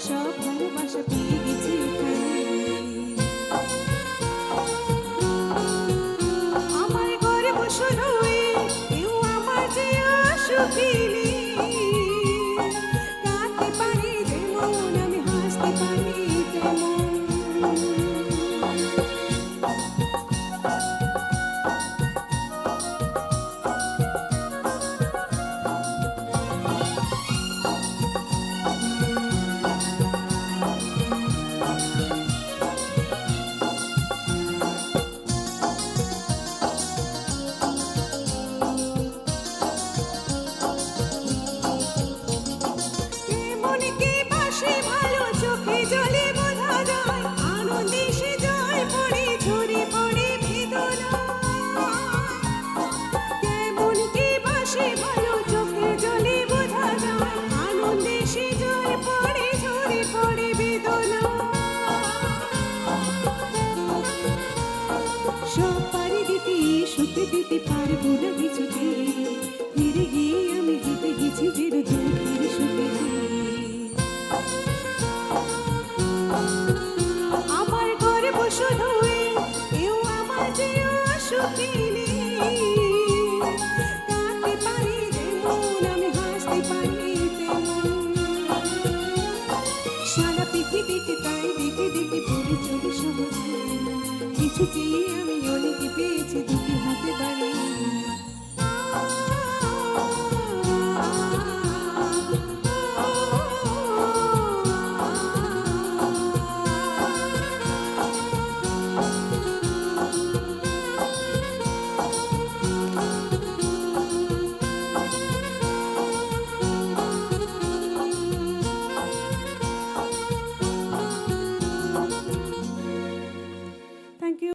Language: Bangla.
সব ভালোবাসা পেয়ে গেছি এখানে। আমার গর্ব শুধু কেউ আমার যে সুখী নেই, কাঁদতে পারি যেমন আমি হাসতে পারি তেমন। সব পারি দিতে সত্যি দিতে পারবো না কিছুতে, ফিরে গিয়ে আমি জিতে গেছি যে দুঃখের সুখে। আমার গর্ব শুধু কেউ আমার যে সুখী নেই, কাঁদতে পারি যেমন আমি হাসতে পারি তেমন। সারা পৃথিবীকে তাই দেখে দেখে পড়ে চলে সহজে, কিছু চেয়ে